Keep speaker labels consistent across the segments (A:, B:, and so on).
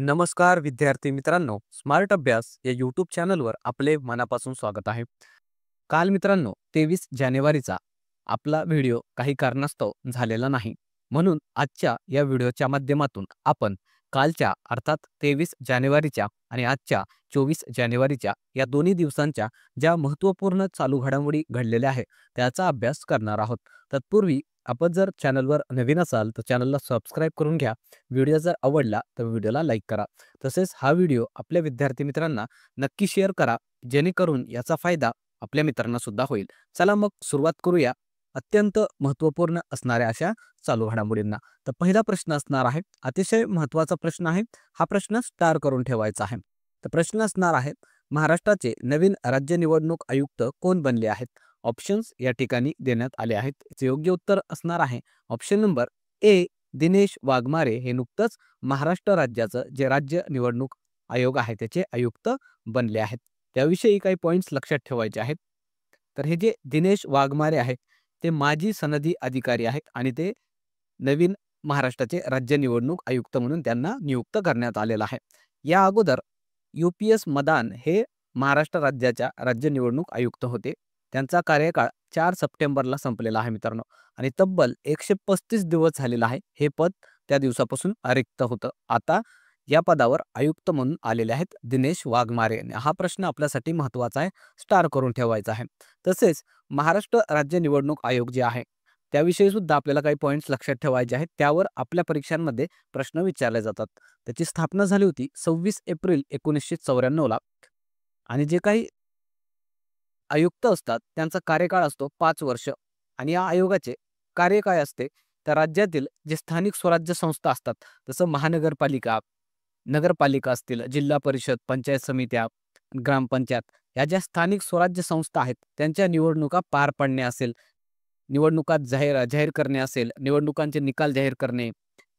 A: नमस्कार विद्यार्थी मित्रांनो, स्मार्ट अभ्यास या यूट्यूब चॅनलवर आपले मनापासून स्वागत आहे. काल मित्रांनो 23 जानेवारीचा आपला व्हिडिओ काही कारणास्तव झालेला नाही. म्हणून आजच्या या व्हिडिओच्या माध्यमातून आपण कालच्या अर्थात 23 जानेवारीच्या आणि आजच्या 24 जानेवारीच्या या दोन्ही दिवसांच्या ज्या महत्त्वपूर्ण चालू घडामोडी घडलेल्या आहेत त्याचा अभ्यास करणार आहोत. तत्पूर्वी आपण जर चॅनलवर नवीन असाल तर चॅनलला सबस्क्राईब करून घ्या. व्हिडिओ जर आवडला तर व्हिडिओला लाईक करा. तसेच हा व्हिडिओ आपल्या विद्यार्थी मित्रांना नक्की शेअर करा, जेणेकरून याचा फायदा आपल्या मित्रांना सुद्धा होईल. चला मग सुरुवात करूया अत्यंत महत्त्वपूर्ण असणाऱ्या अशा चालू घडामोडींना. तर पहिला प्रश्न असणार आहे, अतिशय महत्त्वाचा प्रश्न आहे. हा प्रश्न स्टार करून ठेवायचा आहे. तर प्रश्न असणार आहे, महाराष्ट्राचे नवीन राज्य निवडणूक आयुक्त कोण बनले आहेत? ऑप्शन्स या ठिकाणी देण्यात आले आहेत. याचे योग्य उत्तर असणार आहे option number A, Dinesh Waghmare हे नुकतंच महाराष्ट्र राज्याचं जे राज्य निवडणूक आयोग आहे त्याचे आयुक्त बनले आहेत. त्याविषयी काही पॉईंट्स लक्षात ठेवायचे आहेत. तर हे जे दिनेश वाघमारे आहेत ते माजी सनदी अधिकारी आहेत आणि ते नवीन महाराष्ट्राचे राज्य निवडणूक आयुक्त म्हणून त्यांना नियुक्त करण्यात आलेलं आहे. या अगोदर UPS मदान हे महाराष्ट्र राज्याच्या राज्य निवडणूक आयुक्त होते. त्यांचा कार्यकाळ 4 सप्टेंबरला संपलेला आहे मित्रांनो आणि तब्बल 135 दिवस झालेला आहे. हे पद त्या दिवसापासून रिक्त होतं. आता या पदावर आयुक्त म्हणून आलेले आहेत दिनेश वाघमारे. हा प्रश्न आपल्यासाठी महत्त्वाचा आहे, स्टार करून ठेवायचा आहे. तसेच महाराष्ट्र राज्य निवडणूक आयोग जे आहे त्याविषयी सुद्धा आपल्याला काही पॉईंट्स लक्षात ठेवायचे आहेत. त्यावर आपल्या परीक्षांमध्ये प्रश्न विचारले जातात. त्याची स्थापना झाली होती 26 एप्रिल 1994ला आणि जे काही आयुक्त असतात त्यांचा कार्यकाळ असतो 5 वर्ष आणि या आयोगाचे कार्य काय असते तर राज्यातील जे स्थानिक स्वराज्य संस्था असतात जसं महानगरपालिका, नगरपालिका असतील, जिल्हा परिषद, पंचायत समित्या, ग्रामपंचायत या ज्या स्थानिक स्वराज्य संस्था आहेत त्यांच्या निवडणुका पार पाडणे असेल, निवडणुका जाहीर जाहीर करणे असेल, निवडणुकांचे निकाल जाहीर करणे,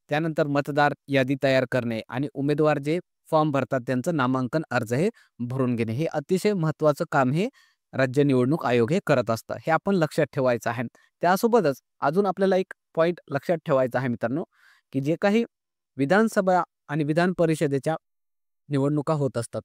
A: त्यानंतर मतदार यादी तयार करणे आणि उमेदवार जे फॉर्म भरतात त्यांचं नामांकन अर्ज हे भरून घेणे, हे अतिशय महत्त्वाचं काम हे राज्य निवडणूक आयोग हे करत असतं. हे आपण लक्षात ठेवायचं आहे. त्यासोबतच अजून आपल्याला एक पॉईंट लक्षात ठेवायचा आहे मित्रांनो, की जे काही विधानसभा आणि विधान परिषदेच्या निवडणुका होत असतात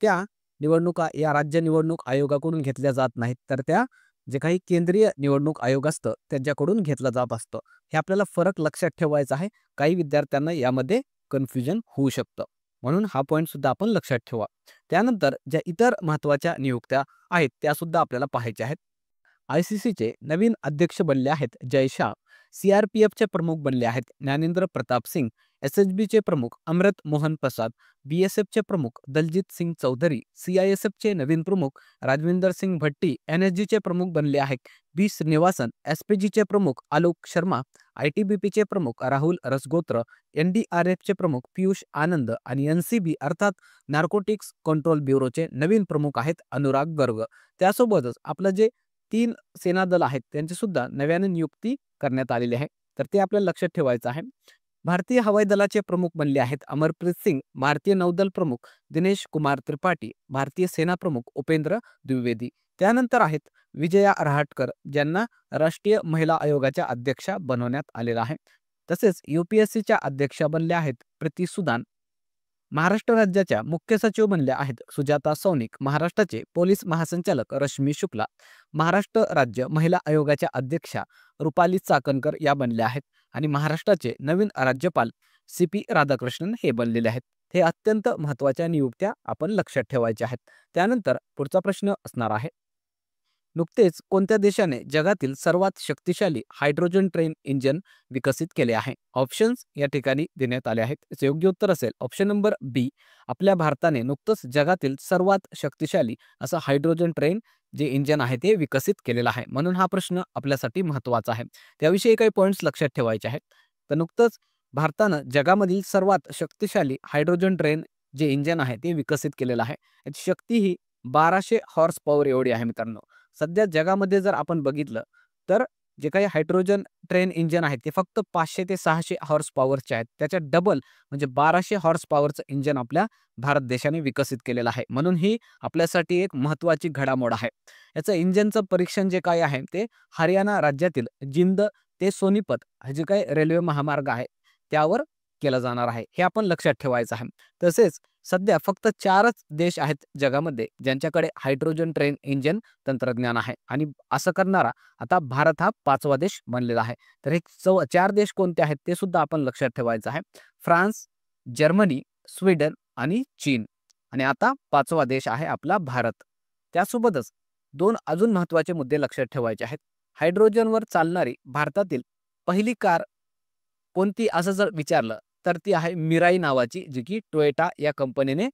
A: त्या निवडणुका या राज्य निवडणूक आयोगाकडून घेतल्या जात नाहीत, तर त्या जे काही केंद्रीय निवडणूक आयोग असतं त्यांच्याकडून घेतलं जात असतं. हे आपल्याला फरक लक्षात ठेवायचा आहे. काही विद्यार्थ्यांना यामध्ये कन्फ्युजन होऊ शकतं. म्हणून हा पॉईंट सुद्धा आपण लक्षात ठेवा. त्यानंतर ज्या इतर महत्त्वाच्या नियुक्त्या आहेत त्या सुद्धा आपल्याला पाहायच्या आहेत. ICCचे नवीन अध्यक्ष बनले आहेत जय शाह. CRPFचे प्रमुख बनले आहेत ज्ञानेंद्र प्रताप सिंग. SHBचे प्रमुख अमृत मोहन प्रसाद. BSFचे प्रमुख दलजीत सिंग चौधरी. CISFचे नवीन प्रमुख राजविंदर सिंग भट्टी. NSGचे प्रमुख बनले आहेत B श्रीनिवासन. SPGचे प्रमुख आलोक शर्मा. ITBPचे प्रमुख राहुल रसगोत्र. NDRFचे प्रमुख पियुष आनंद आणि NCB अर्थात नार्कोटिक्स कंट्रोल ब्युरोचे नवीन प्रमुख आहेत अनुराग गर्ग. त्यासोबतच आपलं जे 3 सेना दल आहेत त्यांची सुद्धा नव्याने नियुक्ती करण्यात आलेली आहे. तर ते आपल्याला लक्षात ठेवायचं आहे. भारतीय हवाई दलाचे प्रमुख बनले आहेत अमरप्रीत सिंग. भारतीय नौदल प्रमुख दिनेश कुमार त्रिपाठी. भारतीय सेना प्रमुख उपेंद्र द्विवेदी. त्यानंतर आहेत विजया रहाटकर ज्यांना राष्ट्रीय महिला आयोगाच्या अध्यक्षा बनवण्यात आलेला आहे. तसेच UPSCच्या अध्यक्षा बनल्या आहेत प्रीती सुदान. महाराष्ट्र राज्याच्या मुख्य सचिव बनल्या आहेत सुजाता सौनिक. महाराष्ट्राचे पोलीस महासंचालक रश्मी शुक्ला. महाराष्ट्र राज्य महिला आयोगाच्या अध्यक्षा रुपाली चाकणकर या बनल्या आहेत आणि महाराष्ट्राचे नवीन राज्यपाल CP राधाकृष्णन हे बनलेले आहेत. हे अत्यंत महत्त्वाच्या नियुक्त्या आपण लक्षात ठेवायच्या आहेत. त्यानंतर पुढचा प्रश्न असणार आहे, नुकतेच कोणत्या देशाने जगातील सर्वात शक्तिशाली हायड्रोजन ट्रेन इंजिन विकसित केले आहे? ऑप्शन्स या ठिकाणी देण्यात आले आहेत. याचे योग्य उत्तर असेल ऑप्शन नंबर बी. आपल्या भारताने नुकतंच जगातील सर्वात शक्तिशाली असं हायड्रोजन ट्रेन जे इंजिन आहे ते विकसित केलेलं आहे. म्हणून हा प्रश्न आपल्यासाठी महत्त्वाचा आहे. त्याविषयी काही पॉईंट्स लक्षात ठेवायचे आहेत. तर नुकतंच भारतानं जगामधील सर्वात शक्तिशाली हायड्रोजन ट्रेन जे इंजिन आहे ते विकसित केलेलं आहे. याची शक्ती ही 1200 हॉर्स पॉवर एवढी आहे मित्रांनो. सध्या जगामध्ये जर आपण बघितलं तर जे काही हायड्रोजन ट्रेन इंजिन आहे ते फक्त 500 ते 600 हॉर्स पॉवरचे आहेत. त्याच्या डबल म्हणजे 1200 हॉर्स पॉवरचं इंजिन आपल्या भारत देशाने विकसित केलेलं आहे. म्हणून ही आपल्यासाठी एक महत्त्वाची घडामोड आहे. याचं इंजिनचं परीक्षण जे काय आहे ते हरियाणा राज्यातील जिंद ते सोनीपत हा जे काही रेल्वे महामार्ग आहे त्यावर केला जाणार आहे, हे आपण लक्षात ठेवायचं आहे. तसेच सध्या फक्त 4च देश आहेत जगामध्ये ज्यांच्याकडे हायड्रोजन ट्रेन इंजिन तंत्रज्ञान आहे आणि असं करणारा आता भारत हा 5वा देश बनलेला आहे. तर हे 4 देश कोणते आहेत ते सुद्धा आपण लक्षात ठेवायचं आहे. फ्रान्स, जर्मनी, स्वीडन आणि चीन आणि आता 5वा देश आहे आपला भारत. त्यासोबतच 2 अजून महत्त्वाचे मुद्दे लक्षात ठेवायचे आहेत. हायड्रोजनवर चालणारी भारतातील पहिली कार कोणती असं जर विचारलं तर ती आहे मिराई नावाची, जी की टोयोटा या कंपनीने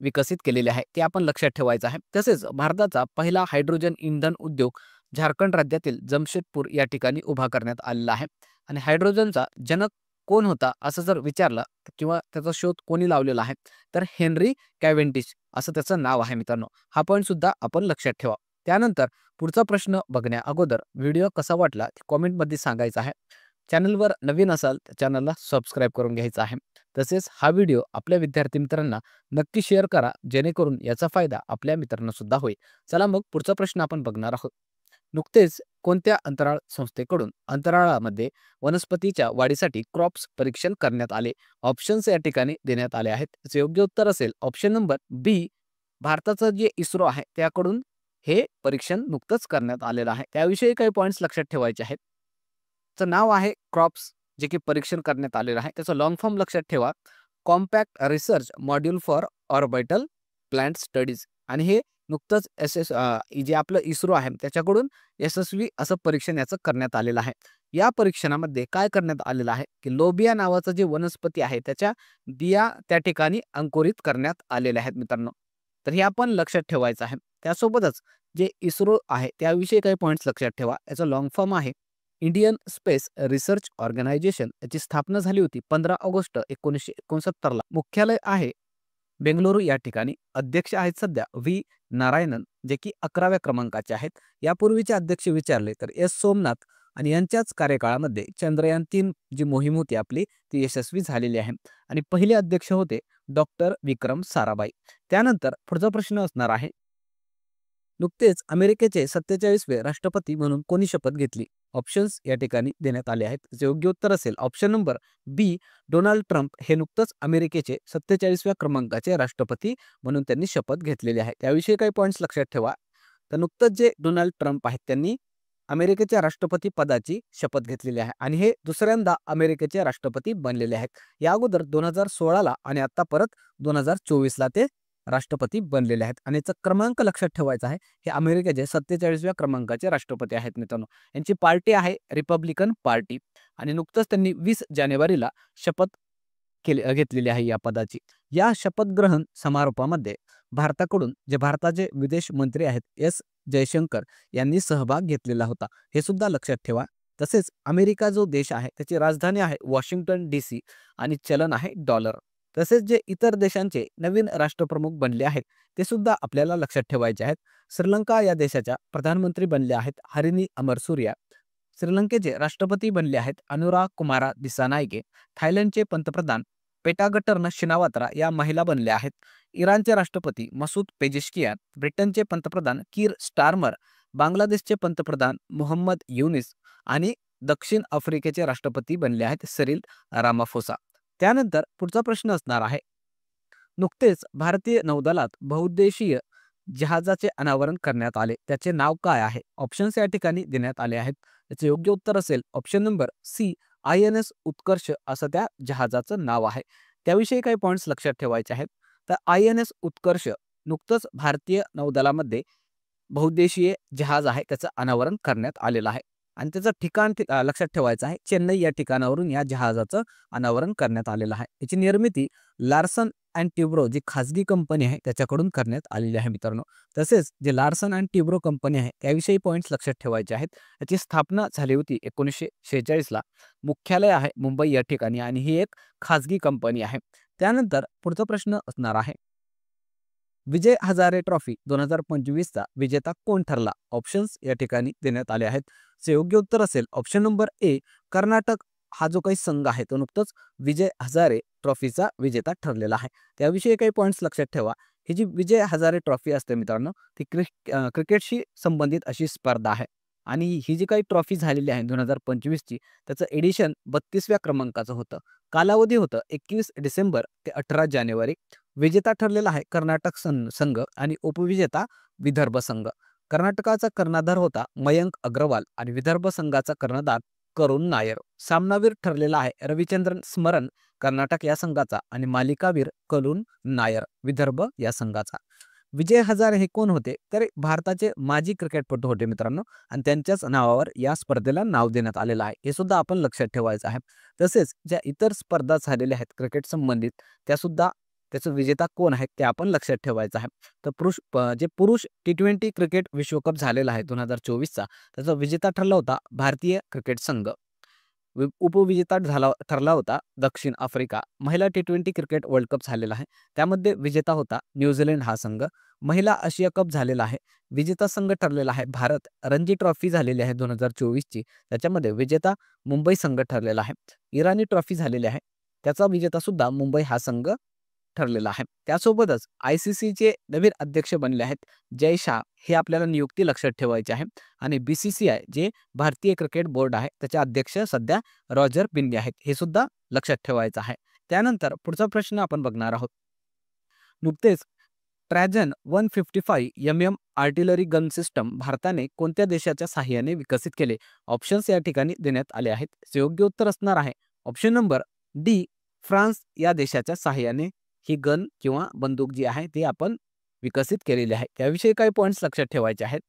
A: विकसित केलेली आहे. ते आपण लक्षात ठेवायचं आहे. तसेच भारताचा पहिला हायड्रोजन इंधन उद्योग झारखंड राज्यातील जमशेदपूर या ठिकाणी उभा करण्यात आलेला आहे. आणि हायड्रोजनचा जनक कोण होता असं जर विचारलं किंवा त्याचा शोध कोणी लावलेला आहे तर हेनरी कॅव्हेंडिश असं त्याचं नाव आहे मित्रांनो. हा पॉईंट सुद्धा आपण लक्षात ठेवा. त्यानंतर पुढचा प्रश्न बघण्या अगोदर व्हिडिओ कसा वाटला ते कॉमेंटमध्ये सांगायचं आहे. चॅनलवर नवीन असाल तर चॅनलला सबस्क्राईब करून घ्यायचं आहे. तसेच हा व्हिडिओ आपल्या विद्यार्थी मित्रांना नक्की शेअर करा, जेणेकरून याचा फायदा आपल्या मित्रांना सुद्धा होईल. चला मग पुढचा प्रश्न आपण बघणार आहोत. नुकतेच कोणत्या अंतराळ संस्थेकडून अंतराळामध्ये वनस्पतीच्या वाढीसाठी क्रॉप्स परीक्षण करण्यात आले? ऑप्शन्स या ठिकाणी देण्यात आले आहेत. त्याचे योग्य उत्तर असेल ऑप्शन नंबर बी. भारताचं जे इस्रो आहे त्याकडून हे परीक्षण नुकतंच करण्यात आलेलं आहे. त्याविषयी काही पॉईंट्स लक्षात ठेवायचे आहेत. त्याचं नाव आहे क्रॉप्स, जे की परीक्षण करण्यात आलेलं आहे. त्याचं लॉंग फॉर्म लक्षात ठेवा, compact research module for orbital plant studies. आणि हे नुकतंच जे आपलं इस्रो आहे त्याच्याकडून यशस्वी असं परीक्षण याचं करण्यात आलेलं आहे. या परीक्षणामध्ये काय करण्यात आलेलं आहे की लोबिया नावाचं जे वनस्पती आहे त्याच्या बिया त्या ठिकाणी अंकुरित करण्यात आलेल्या आहेत मित्रांनो. तर हे आपण लक्षात ठेवायचं आहे. त्यासोबतच जे इस्रो आहे त्याविषयी काही पॉईंट्स लक्षात ठेवा. याचं लॉंग फॉर्म आहे इंडियन स्पेस रिसर्च ऑर्गनायझेशन. याची स्थापना झाली होती 15 ऑगस्ट 1969 ला. मुख्यालय आहे बेंगळुरू या ठिकाणी. अध्यक्ष आहेत सध्या व्ही नारायणन, जे की 11व्या क्रमांकाचे आहेत. यापूर्वीचे अध्यक्ष विचारले तर एस सोमनाथ आणि यांच्याच कार्यकाळामध्ये चंद्रयान-3 जी मोहीम होती आपली ती यशस्वी झालेली आहे. आणि पहिले अध्यक्ष होते डॉक्टर विक्रम साराभाई. त्यानंतर पुढचा प्रश्न असणार आहे, नुकतेच अमेरिकेचे 47वे राष्ट्रपती म्हणून कोणी शपथ घेतली? ऑप्शन्स या ठिकाणी देण्यात आले आहेत. त्याचे योग्य उत्तर असेल ऑप्शन नंबर बी. डोनाल्ड ट्रम्प हे नुकतंच अमेरिकेचे 47व्या क्रमांकाचे राष्ट्रपती म्हणून त्यांनी शपथ घेतलेली आहे. त्याविषयी काही पॉईंट्स लक्षात ठेवा. तर नुकतंच जे डोनाल्ड ट्रम्प आहेत त्यांनी अमेरिकेच्या राष्ट्रपती पदाची शपथ घेतलेली आहे आणि हे दुसऱ्यांदा अमेरिकेचे राष्ट्रपती बनलेले आहेत. या अगोदर 2016 ला आणि आता परत 2024 ला ते राष्ट्रपती बनलेले आहेत. आणि याचा क्रमांक लक्षात ठेवायचा आहे. हे अमेरिकेचे 47व्या क्रमांकाचे राष्ट्रपती आहेत मित्रांनो. यांची पार्टी आहे रिपब्लिकन पार्टी आणि नुकतंच त्यांनी 20 जानेवारीला शपथ घेतलेली आहे या पदाची. या शपथग्रहण समारोपामध्ये भारताकडून जे भारताचे विदेश मंत्री आहेत एस जयशंकर यांनी सहभाग घेतलेला होता, हे सुद्धा लक्षात ठेवा. तसेच अमेरिका जो देश आहे त्याची राजधानी आहे वॉशिंग्टन DC आणि चलन आहे डॉलर. तसेच जे इतर देशांचे नवीन राष्ट्रप्रमुख बनले आहेत ते सुद्धा आपल्याला लक्षात ठेवायचे आहेत. श्रीलंका या देशाच्या प्रधानमंत्री बनले आहेत हरिनी अमरसूर्या. श्रीलंकेचे राष्ट्रपती बनले आहेत अनुरा कुमारा दिसानायके. थायलंडचे पंतप्रधान पेटागटर्न शिनावात्रा या महिला बनल्या आहेत. इराणचे राष्ट्रपती मसूद पेजेशकियान. ब्रिटनचे पंतप्रधान कीर स्टारमर. बांगलादेशचे पंतप्रधान मोहम्मद युनिस आणि दक्षिण आफ्रिकेचे राष्ट्रपती बनले आहेत सिरिल रामाफोसा. त्यानंतर पुढचा प्रश्न असणार आहे, नुकतेच भारतीय नौदलात बहुउद्देशीय जहाजाचे अनावरण करण्यात आले, त्याचे नाव काय आहे? ऑप्शन्स या ठिकाणी देण्यात आले आहेत. त्याचे योग्य उत्तर असेल ऑप्शन नंबर सी. INS उत्कर्ष असं त्या जहाजाचं नाव आहे. त्याविषयी काही पॉईंट्स लक्षात ठेवायचे आहेत. तर INS उत्कर्ष नुकतंच भारतीय नौदलामध्ये बहुउद्देशीय जहाज आहे त्याचं अनावरण करण्यात आलेलं आहे आणि त्याचं ठिकाण लक्षात ठेवायचं आहे. चेन्नई या ठिकाणावरून या जहाजाचं अनावरण करण्यात आलेलं आहे. याची निर्मिती लार्सन अँड ट्युब्रो जी खाजगी कंपनी आहे त्याच्याकडून करण्यात आलेली आहे मित्रांनो. तसेच जे लार्सन अँड ट्युब्रो कंपनी आहे त्याविषयी पॉईंट्स लक्षात ठेवायचे आहेत. याची स्थापना झाली होती 1946 ला. मुख्यालय आहे मुंबई या ठिकाणी आणि ही एक खाजगी कंपनी आहे. त्यानंतर पुढचा प्रश्न असणार आहे, विजय हजारे ट्रॉफी 2025 चा विजेता कोण ठरला? ऑप्शन्स या ठिकाणी देण्यात आले आहेत. जे योग्य उत्तर असेल ऑप्शन नंबर ए. कर्नाटक हा जो काही संघ आहे तो नुकतंच विजय हजारे ट्रॉफीचा विजेता ठरलेला आहे. त्याविषयी काही पॉईंट्स लक्षात ठेवा. ही जी विजय हजारे ट्रॉफी असते मित्रांनो ती क्रिकेटशी संबंधित अशी स्पर्धा आहे आणि ही जी काही ट्रॉफी झालेली आहे 2025 ची त्याचं एडिशन 32व्या क्रमांकाचं होतं. कालावधी होतं 21 डिसेंबर ते 18 जानेवारी. विजेता ठरलेला आहे कर्नाटक संघ आणि उपविजेता विदर्भ संघ. कर्नाटकाचा कर्णधार होता मयंक अग्रवाल आणि विदर्भ संघाचा कर्णधार करुण नायर. सामनावीर ठरलेला आहे रविचंद्रन स्मरण कर्नाटक या संघाचा आणि मालिकावीर करुण नायर विदर्भ या संघाचा. विजय हजारे हे कोण होते तर भारताचे माजी क्रिकेटपटू होते मित्रांनो आणि त्यांच्याच नावावर या स्पर्धेला नाव देण्यात आलेलं आहे. हे सुद्धा आपण लक्षात ठेवायचं आहे. तसेच ज्या इतर स्पर्धा झालेल्या आहेत क्रिकेट संबंधित त्या सुद्धा त्याचं विजेता कोण आहेत ते आपण लक्षात ठेवायचं आहे. तर जे पुरुष T20 क्रिकेट विश्वकप झालेला आहे 2024चा त्याचा विजेता ठरला होता भारतीय क्रिकेट संघ. उपविजेता ठरला होता दक्षिण आफ्रिका. महिला T20 क्रिकेट वर्ल्ड कप झालेला आहे त्यामध्ये विजेता होता न्यूझीलंड हा संघ. महिला आशिया कप झालेला आहे विजेता संघ ठरलेला आहे भारत. रणजी ट्रॉफी झालेली आहे 2024 ची त्याच्यामध्ये विजेता मुंबई संघ ठरलेला आहे. इराणी ट्रॉफी झालेली आहे त्याचा विजेता सुद्धा मुंबई हा संघ ठरलेला आहे. त्यासोबतच ICCचे नवीन अध्यक्ष बनले आहेत जय शाह हे आपल्याला नियुक्ती लक्षात ठेवायची आहे आणि BCCI जे भारतीय क्रिकेट बोर्ड आहे त्याचे अध्यक्ष सध्या रॉजर बिन्नी आहेत हे सुद्धा लक्षात ठेवायचं आहे. त्यानंतर पुढचा प्रश्न आपण बघणार आहोत. नुकतेच ट्रॅजन 155 MM आर्टिलरी गन सिस्टम भारताने कोणत्या देशाच्या साहाय्याने विकसित केले? ऑप्शन्स या ठिकाणी देण्यात आले आहेत. योग्य उत्तर असणार आहे ऑप्शन नंबर डी फ्रान्स या देशाच्या साहाय्याने ही गन किंवा बंदूक जी आहे ती आपण विकसित केलेली आहे. त्याविषयी काही पॉइंट्स लक्षात ठेवायचे आहेत.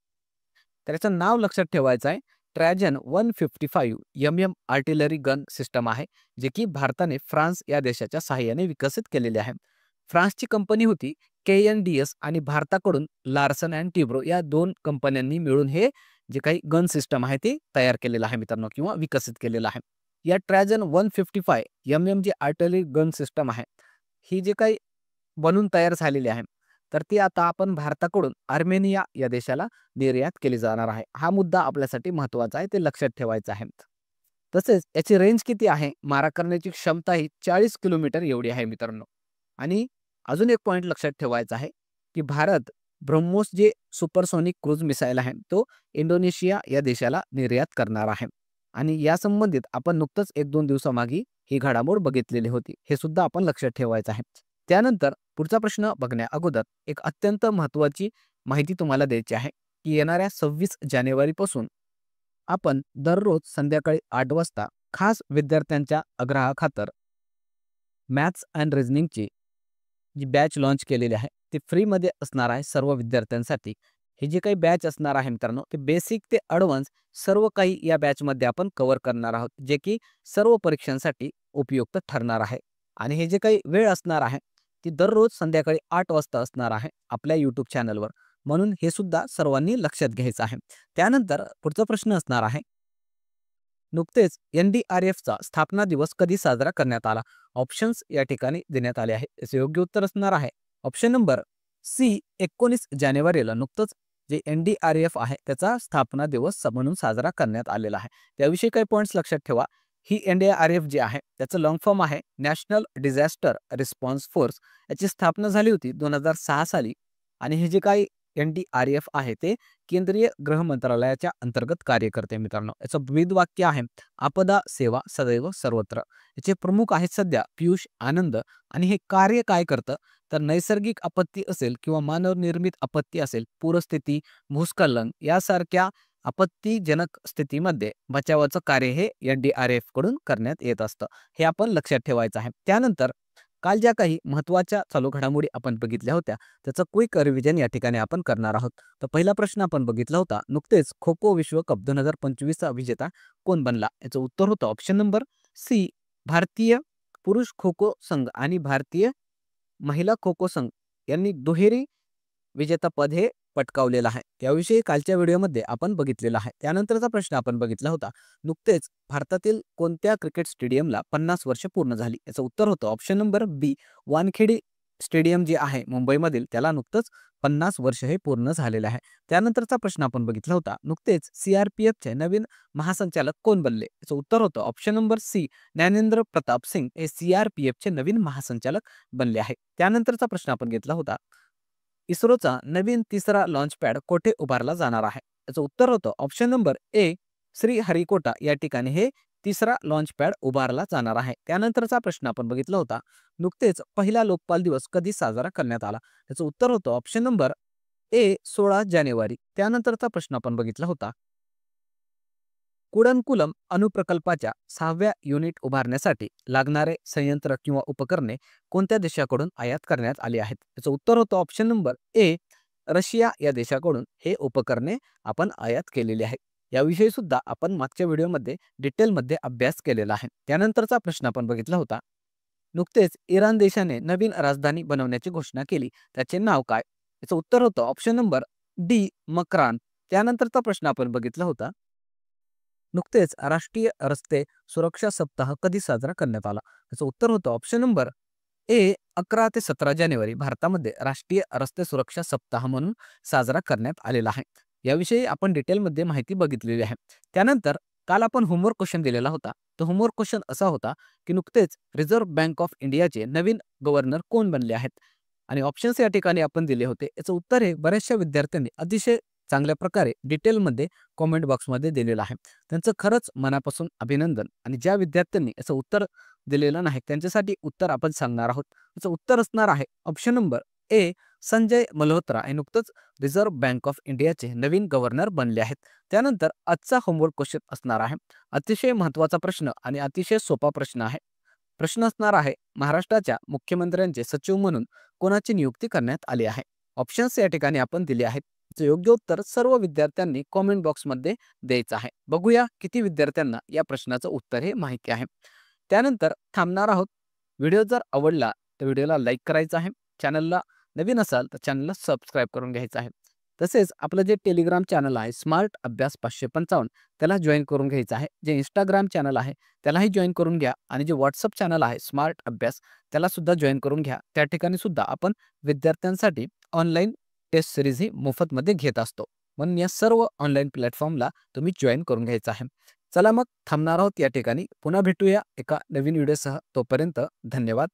A: त्याचं नाव लक्षात ठेवायचं आहे ट्रॅजन 155 MM आर्टिलरी गन सिस्टम आहे जे की भारताने फ्रान्स या देशाच्या साहाय्याने विकसित केलेले आहे. फ्रान्सची कंपनी होती KNDS आणि भारताकडून लार्सन अँड टिब्रो या 2 कंपन्यांनी मिळून हे जे काही गन सिस्टम आहे ते तयार केलेलं आहे मित्रांनो किंवा विकसित केलेलं आहे. या ट्रॅजन 155 MM जी आर्टिलरी गन सिस्टम आहे ही जे काही बनून तयार झालेली आहे तर ती आता आपण भारताकडून आर्मेनिया या देशाला निर्यात केली जाणार आहे. हा मुद्दा आपल्यासाठी महत्त्वाचा आहे ते लक्षात ठेवायचं आहे. तसेच याची रेंज किती आहे मारा करण्याची क्षमता ही 40 किलोमीटर एवढी आहे मित्रांनो. आणि अजून एक पॉइंट लक्षात ठेवायचा आहे की भारत ब्रह्मोस जे सुपरसोनिक क्रूज मिसाईल आहे तो इंडोनेशिया या देशाला निर्यात करणार आहे आणि या संबंधित आपण नुकतंच 1-2 दिवसामागे ही घडामोड बघितलेली होती. हे सुद्धा आपण लक्षात ठेवायचं आहे. त्यानंतर पुढचा प्रश्न बघण्या अगोदर एक अत्यंत महत्त्वाची माहिती तुम्हाला द्यायची आहे की येणाऱ्या 26 जानेवारीपासून आपण दररोज संध्याकाळी 8 वाजता खास विद्यार्थ्यांच्या आग्रहाखातर मॅथ्स अँड रिझनिंगची जी बॅच लॉन्च केलेली आहे ती फ्रीमध्ये असणार आहे सर्व विद्यार्थ्यांसाठी. हे जे काही बॅच असणार आहे मित्रांनो ते बेसिक ते ॲडव्हान्स सर्व काही या बॅचमध्ये आपण कव्हर करणार आहोत जे की सर्व परीक्षांसाठी उपयुक्त ठरणार आहे. आणि हे जे काही वेळ असणार आहे ती दररोज संध्याकाळी 8 वाजता असणार आहे आपल्या YouTube चॅनलवर. म्हणून हे सुद्धा सर्वांनी लक्षात घ्यायचं आहे. त्यानंतर पुढचा प्रश्न असणार आहे नुकतेच NDRFचा स्थापना दिवस कधी साजरा करण्यात आला? ऑप्शन्स या ठिकाणी देण्यात आले आहेत. याचे योग्य उत्तर असणार आहे ऑप्शन नंबर सी 19 जानेवारीला नुकतंच जे NDRF आहे त्याचा स्थापना दिवस म्हणून साजरा करण्यात आलेला आहे. त्याविषयी काही पॉइंट्स लक्षात ठेवा. ही NDRF जे आहे त्याचं लॉंग फॉर्म आहे नॅशनल डिझास्टर रिस्पॉन्स फोर्स. याची स्थापना झाली होती 2006 साली आणि हे जे काही NDRF आहे ते केंद्रीय गृह मंत्रालयाच्या अंतर्गत कार्य करते मित्रांनो. याचं ब्रीद वाक्य आहे आपदा सेवा सदैव सर्वत्र. याचे प्रमुख आहेत सध्या पियुष आनंद आणि हे कार्य काय करतं तर नैसर्गिक आपत्ती असेल किंवा मानवनिर्मित आपत्ती असेल पूरस्थिती भूस्खलन यासारख्या आपत्तीजनक स्थितीमध्ये बचावाचं कार्य हे NDRF कडून करण्यात येत असतं. हे आपण लक्षात ठेवायचं आहे. त्यानंतर काल ज्या काही महत्त्वाच्या चालू घडामोडी आपण बघितल्या होत्या त्याचं क्विक रिव्हिजन या ठिकाणी आपण करणार आहोत. तर पहिला प्रश्न आपण बघितला होता नुकतेच खो खो विश्वकप 2025चा विजेता कोण बनला? याचं उत्तर होतं ऑप्शन नंबर सी भारतीय पुरुष खो खो संघ आणि भारतीय महिला खो खो संघ यांनी दुहेरी विजेतापद हे पटकावलेलं आहे. त्याविषयी कालच्या व्हिडिओमध्ये आपण बघितलेलं आहे. त्यानंतरचा प्रश्न आपण बघितला होता नुकतेच भारतातील कोणत्या क्रिकेट स्टेडियमला 50 वर्ष पूर्ण झाली? याचं उत्तर होतं ऑप्शन नंबर बी वानखेडे स्टेडियम जे आहे मुंबईमधील त्याला नुकतंच 50 वर्ष हे पूर्ण झालेलं आहे. त्यानंतरचा प्रश्न आपण बघितला होता नुकतेच CRPFचे नवीन महासंचालक कोण बनले? याचं उत्तर होतं option number C Gyanendra Pratap Singh हे CRPFचे नवीन महासंचालक बनले आहे. त्यानंतरचा प्रश्न आपण घेतला होता इस्रोचा नवीन तिसरा लॉन्च पॅड कोठे उभारला जाणार आहे? याचं उत्तर होतं ऑप्शन नंबर ए श्रीहरिकोटा या ठिकाणी हे तिसरा लॉन्च पॅड उभारला जाणार आहे. त्यानंतरचा प्रश्न आपण बघितला होता, नुकतेच पहिला लोकपाल दिवस कधी साजरा करण्यात आला? त्याचं उत्तर होतं ऑप्शन नंबर ए 16 जानेवारी. त्यानंतरचा प्रश्न आपण बघितला होता, कुडनकुलम अणुप्रकल्पाच्या 6व्या युनिट उभारण्यासाठी लागणारे संयंत्र किंवा उपकरणे कोणत्या देशाकडून आयात करण्यात आली आहेत? याचं उत्तर होतं ऑप्शन नंबर ए रशिया या देशाकडून हे उपकरणे आपण आयात केलेली आहे. याविषयी सुद्धा आपण मागच्या व्हिडिओमध्ये डिटेलमध्ये अभ्यास केलेला आहे. त्यानंतरचा प्रश्न आपण बघितला होता, नुकतेच इराण देशाने नवीन राजधानी बनवण्याची घोषणा केली, त्याचे नाव काय? याचं उत्तर होतं ऑप्शन नंबर डी मक्रान. त्यानंतरचा प्रश्न आपण बघितला होता, नुकतेच राष्ट्रीय रस्ते सुरक्षा सप्ताह कधी साजरा करण्यात आला? त्याचं उत्तर होतं ऑप्शन नंबर ए 11 ते 17 जानेवारी. भारतामध्ये राष्ट्रीय रस्ते सुरक्षा सप्ताह म्हणून साजरा करण्यात आलेला आहे. याविषयी आपण डिटेलमध्ये माहिती बघितलेली आहे. त्यानंतर काल आपण होमवर्क क्वेश्चन दिलेला होता. तो होमवर्क क्वेश्चन असा होता की नुकतेच रिझर्व्ह बँक ऑफ इंडियाचे नवीन गव्हर्नर कोण बनले आहेत? आणि ऑप्शन्स या ठिकाणी आपण दिले होते. याचं उत्तर हे बऱ्याचशा विद्यार्थ्यांनी अतिशय चांगल्या प्रकारे डिटेलमध्ये कॉमेंट बॉक्समध्ये दिलेलं आहे. त्यांचं खरंच मनापासून अभिनंदन. आणि ज्या विद्यार्थ्यांनी याचं उत्तर दिलेलं नाही त्यांच्यासाठी उत्तर आपण सांगणार आहोत. याचं उत्तर असणार आहे option number A Sanjay Malhotra हे नुकतंच रिझर्व्ह बँक ऑफ इंडियाचे नवीन गव्हर्नर बनले आहेत. त्यानंतर आजचा होमवर्क क्वेश्चन असणार आहे अतिशय महत्त्वाचा प्रश्न आणि अतिशय सोपा प्रश्न आहे. प्रश्न असणार आहे, महाराष्ट्राच्या मुख्यमंत्र्यांचे सचिव म्हणून कोणाची नियुक्ती करण्यात आली आहे? ऑप्शन्स या ठिकाणी आपण दिले आहेत. याचं योग्य उत्तर सर्व विद्यार्थ्यांनी कॉमेंट बॉक्समध्ये द्यायचं आहे. बघूया किती विद्यार्थ्यांना या प्रश्नाचं उत्तर हे माहिती आहे. त्यानंतर थांबणार आहोत. व्हिडिओ जर आवडला तर व्हिडिओला लाईक करायचं आहे. चॅनलला नवीन असाल तर चॅनलला सबस्क्राईब करून घ्यायचं आहे. तसेच आपलं जे टेलिग्राम चॅनल आहे स्मार्ट अभ्यास 555 त्याला जॉईन करून घ्यायचं आहे. जे इंस्टाग्राम चॅनल आहे त्यालाही जॉईन करून घ्या आणि जे व्हॉट्सअप चॅनल आहे स्मार्ट अभ्यास त्याला सुद्धा जॉईन करून घ्या. त्या ठिकाणी सुद्धा आपण विद्यार्थ्यांसाठी ऑनलाईन टेस्ट सिरीज ही मोफतमध्ये घेत असतो. म्हणून या सर्व ऑनलाईन प्लॅटफॉर्मला तुम्ही जॉईन करून घ्यायचं आहे. चला मग थांबणार आहोत या ठिकाणी. पुन्हा भेटूया एका नवीन व्हिडिओसह. तोपर्यंत धन्यवाद.